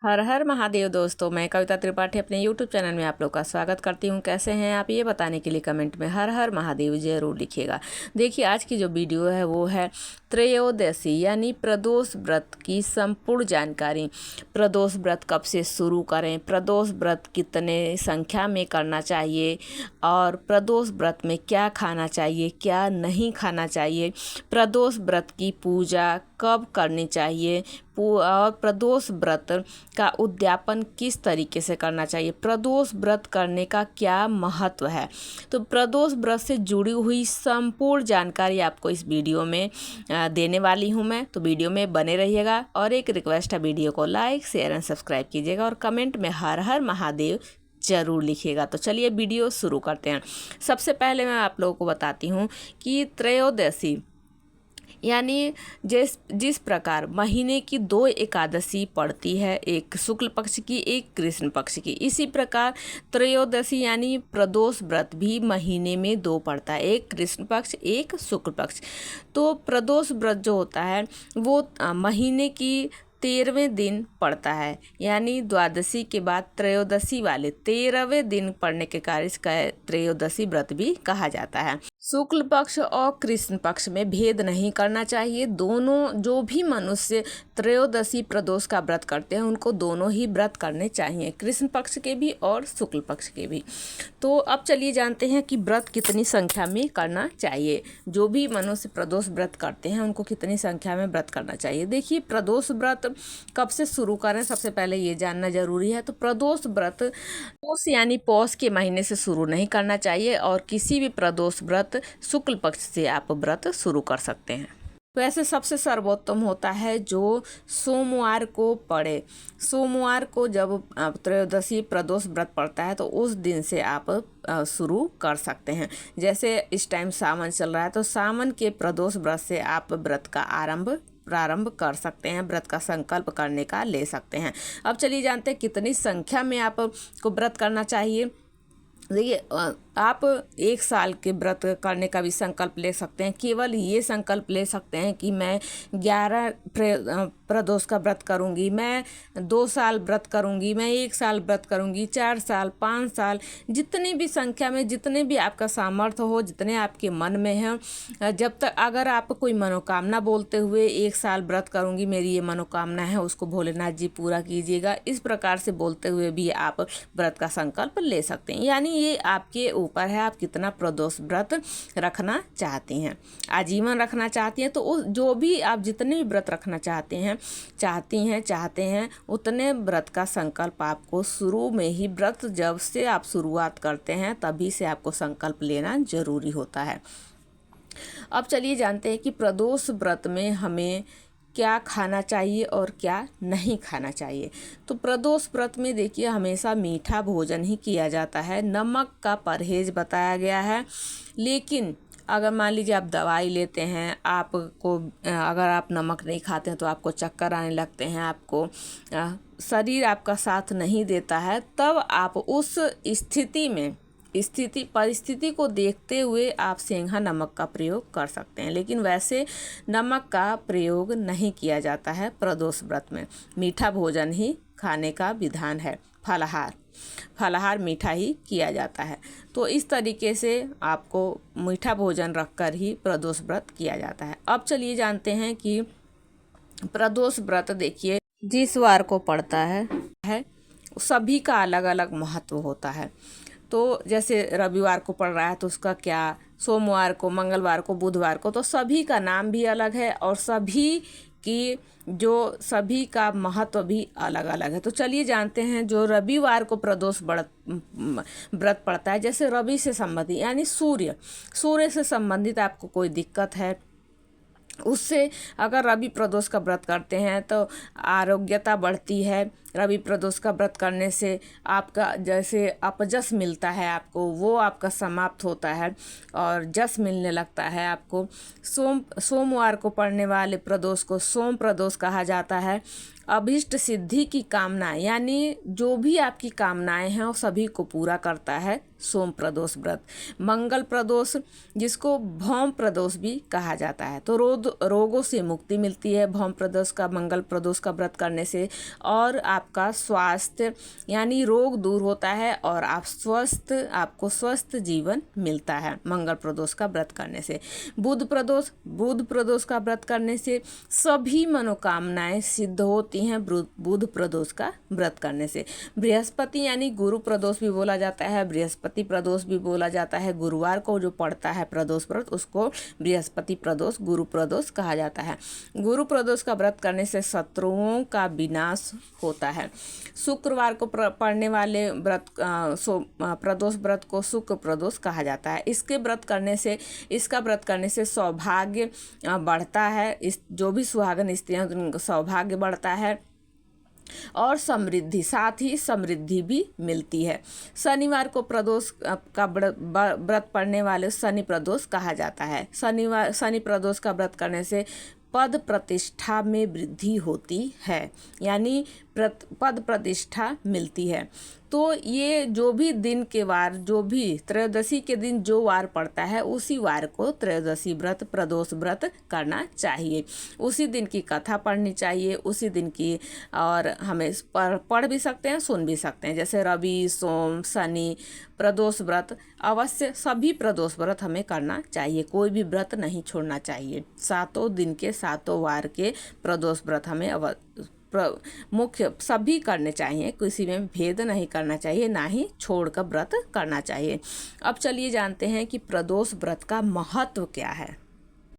हर हर महादेव दोस्तों, मैं कविता त्रिपाठी अपने YouTube चैनल में आप लोग का स्वागत करती हूँ। कैसे हैं आप, ये बताने के लिए कमेंट में हर हर महादेव जरूर लिखिएगा। देखिए, आज की जो वीडियो है वो है त्रयोदशी यानी प्रदोष व्रत की संपूर्ण जानकारी। प्रदोष व्रत कब से शुरू करें, प्रदोष व्रत कितने संख्या में करना चाहिए और प्रदोष व्रत में क्या खाना चाहिए, क्या नहीं खाना चाहिए, प्रदोष व्रत की पूजा कब करनी चाहिए और प्रदोष व्रत का उद्यापन किस तरीके से करना चाहिए, प्रदोष व्रत करने का क्या महत्व है। तो प्रदोष व्रत से जुड़ी हुई संपूर्ण जानकारी आपको इस वीडियो में देने वाली हूं मैं। तो वीडियो में बने रहिएगा और एक रिक्वेस्ट है, वीडियो को लाइक शेयर एंड सब्सक्राइब कीजिएगा और कमेंट में हर हर महादेव जरूर लिखिएगा। तो चलिए वीडियो शुरू करते हैं। सबसे पहले मैं आप लोगों को बताती हूँ कि त्रयोदशी यानी जिस प्रकार महीने की 2 एकादशी पड़ती है, एक शुक्ल पक्ष की एक कृष्ण पक्ष की, इसी प्रकार त्रयोदशी यानी प्रदोष व्रत भी महीने में 2 पड़ता है, एक कृष्ण पक्ष एक शुक्ल पक्ष। तो प्रदोष व्रत जो होता है वो महीने की 13वें दिन पड़ता है, यानी द्वादशी के बाद त्रयोदशी वाले 13वें दिन पड़ने के कारण इसका त्रयोदशी व्रत भी कहा जाता है। शुक्ल पक्ष और कृष्ण पक्ष में भेद नहीं करना चाहिए। दोनों जो भी मनुष्य त्रयोदशी प्रदोष का व्रत करते हैं उनको दोनों ही व्रत करने चाहिए, कृष्ण पक्ष के भी और शुक्ल पक्ष के भी। तो अब चलिए जानते हैं कि व्रत कितनी संख्या में करना चाहिए। जो भी मनुष्य प्रदोष व्रत करते हैं उनको कितनी संख्या में व्रत करना चाहिए। देखिए, प्रदोष व्रत कब से शुरू करें, सबसे पहले ये जानना जरूरी है। तो प्रदोष व्रत पौष यानी पौष के महीने से शुरू नहीं करना चाहिए और किसी भी प्रदोष व्रत शुक्ल पक्ष से आप व्रत शुरू कर सकते हैं। वैसे सबसे सर्वोत्तम होता है जो सोमवार को पड़े। सोमवार को जब त्रयोदशी प्रदोष व्रत पड़ता है तो उस दिन से आप शुरू कर सकते हैं। जैसे इस टाइम सावन चल रहा है तो सावन के प्रदोष व्रत से आप व्रत का प्रारंभ कर सकते हैं, व्रत का संकल्प करने का ले सकते हैं। अब चलिए जानते हैं कितनी संख्या में आपको व्रत करना चाहिए। देखिए, आप 1 साल के व्रत करने का भी संकल्प ले सकते हैं। केवल ये संकल्प ले सकते हैं कि मैं 11 प्रदोष का व्रत करूंगी, मैं 2 साल व्रत करूंगी, मैं 1 साल व्रत करूंगी, 4 साल 5 साल, जितनी भी संख्या में, जितने भी आपका सामर्थ्य हो, जितने आपके मन में हैं। जब तक अगर आप कोई मनोकामना बोलते हुए 1 साल व्रत करूंगी, मेरी ये मनोकामना है, उसको भोलेनाथ जी पूरा कीजिएगा, इस प्रकार से बोलते हुए भी आप व्रत का संकल्प ले सकते हैं। यानी ये आपके ऊपर है, आप कितना प्रदोष व्रत रखना चाहती हैं। आजीवन रखना चाहती हैं तो उस जो भी आप जितने भी व्रत रखना चाहते हैं उतने व्रत का संकल्प आपको शुरू में ही, व्रत जब से आप शुरुआत करते हैं तभी से आपको संकल्प लेना जरूरी होता है। अब चलिए जानते हैं कि प्रदोष व्रत में हमें क्या खाना चाहिए और क्या नहीं खाना चाहिए। तो प्रदोष व्रत में देखिए हमेशा मीठा भोजन ही किया जाता है, नमक का परहेज बताया गया है। लेकिन अगर मान लीजिए आप दवाई लेते हैं, आपको अगर आप नमक नहीं खाते हैं तो आपको चक्कर आने लगते हैं, आपको शरीर आपका साथ नहीं देता है, तब आप उस परिस्थिति को देखते हुए आप सेंधा नमक का प्रयोग कर सकते हैं। लेकिन वैसे नमक का प्रयोग नहीं किया जाता है प्रदोष व्रत में। मीठा भोजन ही खाने का विधान है, फलाहार मीठा ही किया जाता है। तो इस तरीके से आपको मीठा भोजन रखकर ही प्रदोष व्रत किया जाता है। अब चलिए जानते हैं कि प्रदोष व्रत देखिए जिस वार को पड़ता है सभी का अलग अलग महत्व होता है। तो जैसे रविवार को पड़ रहा है तो उसका क्या, सोमवार को, मंगलवार को, बुधवार को, तो सभी का नाम भी अलग है और सभी का महत्व भी अलग अलग है। तो चलिए जानते हैं जो रविवार को प्रदोष व्रत पड़ता है, जैसे रवि से संबंधित यानी सूर्य से संबंधित आपको कोई दिक्कत है, उससे अगर रवि प्रदोष का व्रत करते हैं तो आरोग्यता बढ़ती है। रवि प्रदोष का व्रत करने से आपका जैसे अपजस मिलता है आपको, वो आपका समाप्त होता है और जस मिलने लगता है आपको। सोमवार को पड़ने वाले प्रदोष को सोम प्रदोष कहा जाता है अभीष्ट सिद्धि की कामना, यानी जो भी आपकी कामनाएं हैं वो सभी को पूरा करता है सोम प्रदोष व्रत। मंगल प्रदोष, जिसको भौम प्रदोष भी कहा जाता है, तो रोगों से मुक्ति मिलती है भौम प्रदोष का, मंगल प्रदोष का व्रत करने से, और आपका स्वास्थ्य यानी रोग दूर होता है और आपको स्वस्थ जीवन मिलता है मंगल प्रदोष का व्रत करने से। बुध प्रदोष का व्रत करने से सभी मनोकामनाएं सिद्ध होती हैं बुध प्रदोष का व्रत करने से। बृहस्पति यानी गुरु प्रदोष भी बोला जाता है, बृहस्पति प्रदोष भी बोला जाता है। गुरुवार को जो पड़ता है प्रदोष व्रत उसको बृहस्पति प्रदोष, गुरु प्रदोष कहा जाता है। गुरु प्रदोष का व्रत करने से शत्रुओं का विनाश होता है। शुक्रवार को पड़ने वाले प्रदोष व्रत को शुक्र प्रदोष कहा जाता है। इसका व्रत करने से सौभाग्य बढ़ता है। इस जो भी सुहागन स्त्रियां उनका सौभाग्य बढ़ता है और साथ ही समृद्धि भी मिलती है। शनिवार को प्रदोष का व्रत पड़ने वाले शनि प्रदोष कहा जाता है। शनि प्रदोष का व्रत करने से पद प्रतिष्ठा में वृद्धि होती है, यानी पद प्रतिष्ठा मिलती है। तो ये जो भी दिन के वार, जो भी त्रयोदशी के दिन जो वार पड़ता है उसी वार को त्रयोदशी व्रत प्रदोष व्रत करना चाहिए। उसी दिन की कथा पढ़नी चाहिए, उसी दिन की, और हमें पढ़ भी सकते हैं, सुन भी सकते हैं। जैसे रवि, सोम, शनि प्रदोष व्रत, अवश्य सभी प्रदोष व्रत हमें करना चाहिए, कोई भी व्रत नहीं छोड़ना चाहिए। 7 दिन के 7 वार के प्रदोष व्रत हमें मुख्य सभी करने चाहिए, किसी में भेद नहीं करना चाहिए, ना ही छोड़कर व्रत करना चाहिए। अब चलिए जानते हैं कि प्रदोष व्रत का महत्व क्या है।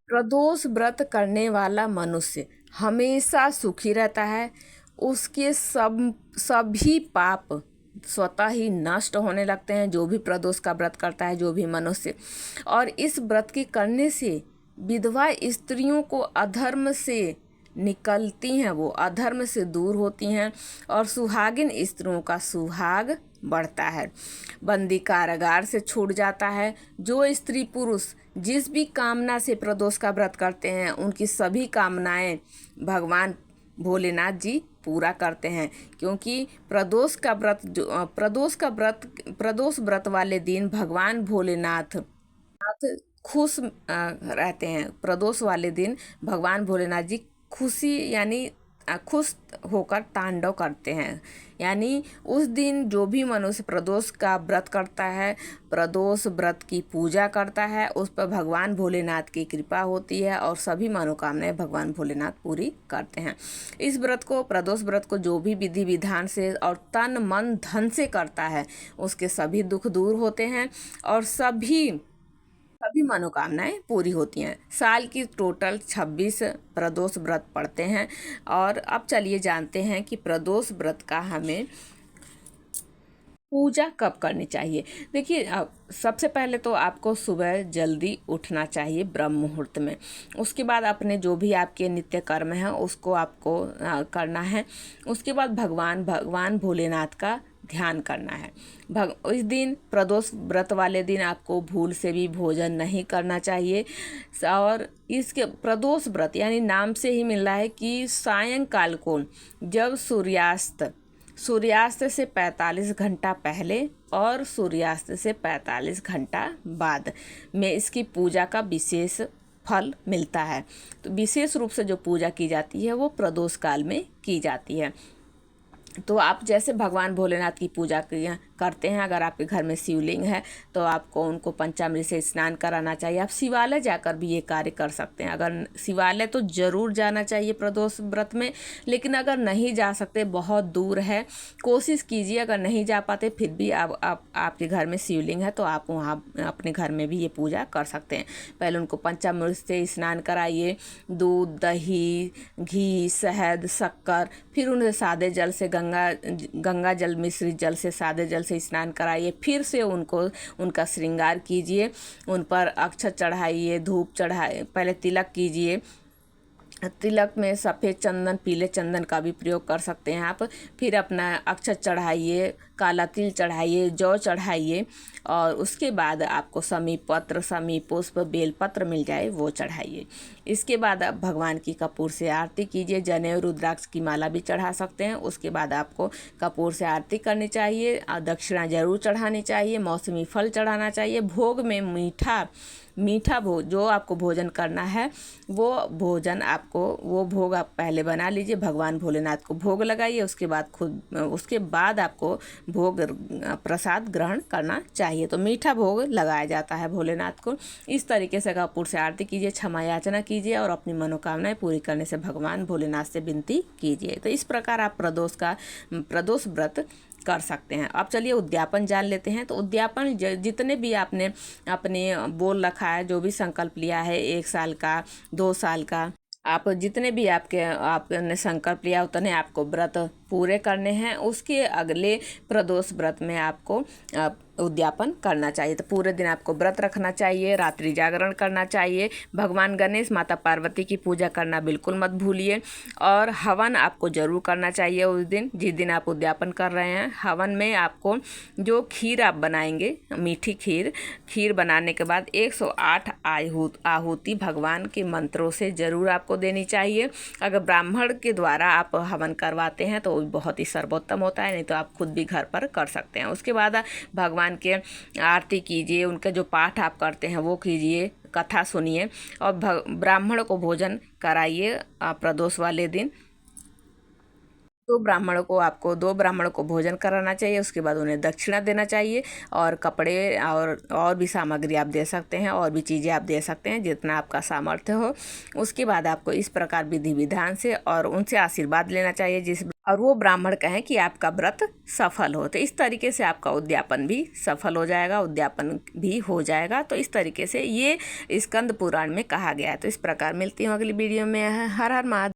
प्रदोष व्रत करने वाला मनुष्य हमेशा सुखी रहता है। उसके सभी पाप स्वतः ही नष्ट होने लगते हैं, जो भी प्रदोष का व्रत करता है, जो भी मनुष्य। और इस व्रत के करने से विधवा स्त्रियों को अधर्म से निकलती हैं, वो अधर्म से दूर होती हैं, और सुहागिन स्त्रियों का सुहाग बढ़ता है। बंदी कारागार से छूट जाता है। जो स्त्री पुरुष जिस भी कामना से प्रदोष का व्रत करते हैं उनकी सभी कामनाएं भगवान भोलेनाथ जी पूरा करते हैं, क्योंकि प्रदोष व्रत वाले दिन भगवान भोलेनाथ खुश रहते हैं। प्रदोष वाले दिन भगवान भोलेनाथ जी खुश होकर तांडव करते हैं। यानी उस दिन जो भी मनुष्य प्रदोष का व्रत करता है, प्रदोष व्रत की पूजा करता है, उस पर भगवान भोलेनाथ की कृपा होती है और सभी मनोकामनाएं भगवान भोलेनाथ पूरी करते हैं। इस प्रदोष व्रत को जो भी विधि विधान से और तन मन धन से करता है उसके सभी दुख दूर होते हैं और सभी मनोकामनाएं पूरी होती हैं। साल की टोटल 26 प्रदोष व्रत पड़ते हैं। और अब चलिए जानते हैं कि प्रदोष व्रत का हमें पूजा कब करनी चाहिए। देखिए, सबसे पहले तो आपको सुबह जल्दी उठना चाहिए ब्रह्म मुहूर्त में। उसके बाद अपने जो भी आपके नित्य कर्म हैं उसको आपको करना है। उसके बाद भगवान भोलेनाथ का ध्यान करना है। इस दिन प्रदोष व्रत वाले दिन आपको भूल से भी भोजन नहीं करना चाहिए। और इसके प्रदोष व्रत यानी नाम से ही मिल रहा है कि सायंकाल को जब सूर्यास्त से 45 घंटा पहले और सूर्यास्त से 45 घंटा बाद में इसकी पूजा का विशेष फल मिलता है। तो विशेष रूप से जो पूजा की जाती है वो प्रदोष काल में की जाती है। तो आप जैसे भगवान भोलेनाथ की पूजा करते हैं, अगर आपके घर में शिवलिंग है तो आपको उनको पंचामृत से स्नान कराना चाहिए। आप शिवालय जाकर भी ये कार्य कर सकते हैं। अगर शिवालय तो ज़रूर जाना चाहिए प्रदोष व्रत में, लेकिन अगर नहीं जा सकते, बहुत दूर है, कोशिश कीजिए। अगर नहीं जा पाते फिर भी आपके घर में शिवलिंग है तो आप वहाँ अपने घर में भी ये पूजा कर सकते हैं। पहले उनको पंचामृत से स्नान कराइए, दूध, दही, घी, शहद, शक्कर, फिर उन्हें सादे जल से गंगा जल मिश्रित जल से, सादे जल से स्नान कराइए। फिर से उनका श्रृंगार कीजिए, उन पर अक्षत चढ़ाइए, धूप चढ़ाइए, पहले तिलक कीजिए। तिलक में सफ़ेद चंदन, पीले चंदन का भी प्रयोग कर सकते हैं आप। फिर अपना अक्षत चढ़ाइए, काला तिल चढ़ाइए, जौ चढ़ाइए, और उसके बाद आपको समी पत्र, समी पुष्प, बेलपत्र मिल जाए वो चढ़ाइए। इसके बाद आप भगवान की कपूर से आरती कीजिए। जनेऊ, रुद्राक्ष की माला भी चढ़ा सकते हैं। उसके बाद आपको कपूर से आरती करनी चाहिए, दक्षिणा जरूर चढ़ानी चाहिए, मौसमी फल चढ़ाना चाहिए। भोग में मीठा भोग जो आपको भोजन करना है वो भोग आप पहले बना लीजिए, भगवान भोलेनाथ को भोग लगाइए। उसके बाद आपको भोग प्रसाद ग्रहण करना चाहिए। तो मीठा भोग लगाया जाता है भोलेनाथ को। इस तरीके से कपूर से आरती कीजिए, क्षमा याचना कीजिए और अपनी मनोकामनाएं पूरी करने से भगवान भोलेनाथ से विनती कीजिए। तो इस प्रकार आप प्रदोष व्रत कर सकते हैं। अब चलिए उद्यापन जान लेते हैं। तो उद्यापन जितने भी आपने अपने बोल रखा है, जो भी संकल्प लिया है, 1 साल का, 2 साल का, आप जितने भी आपने संकल्प लिया उतने आपको व्रत पूरे करने हैं। उसके अगले प्रदोष व्रत में आपको उद्यापन करना चाहिए। तो पूरे दिन आपको व्रत रखना चाहिए, रात्रि जागरण करना चाहिए। भगवान गणेश, माता पार्वती की पूजा करना बिल्कुल मत भूलिए, और हवन आपको जरूर करना चाहिए उस दिन, जिस दिन आप उद्यापन कर रहे हैं। हवन में आपको जो खीर आप बनाएंगे, मीठी खीर बनाने के बाद 108 आहुति भगवान के मंत्रों से जरूर आपको देनी चाहिए। अगर ब्राह्मण के द्वारा आप हवन करवाते हैं तो बहुत ही सर्वोत्तम होता है, नहीं तो आप खुद भी घर पर कर सकते हैं। उसके बाद भगवान के आरती कीजिए, उनके जो पाठ आप करते हैं वो कीजिए, कथा सुनिए, और ब्राह्मण को भोजन कराइए प्रदोष वाले दिन। 2 ब्राह्मणों को भोजन कराना चाहिए। उसके बाद उन्हें दक्षिणा देना चाहिए, और कपड़े और भी सामग्री आप दे सकते हैं, और भी चीज़ें आप दे सकते हैं जितना आपका सामर्थ्य हो। उसके बाद आपको इस प्रकार विधि विधान से और उनसे आशीर्वाद लेना चाहिए, और वो ब्राह्मण कहें कि आपका व्रत सफल हो। तो इस तरीके से आपका उद्यापन भी सफल हो जाएगा, उद्यापन भी हो जाएगा। तो इस तरीके से ये स्कंद पुराण में कहा गया है। तो इस प्रकार मिलती हूँ अगली वीडियो में। हर हर महादेव।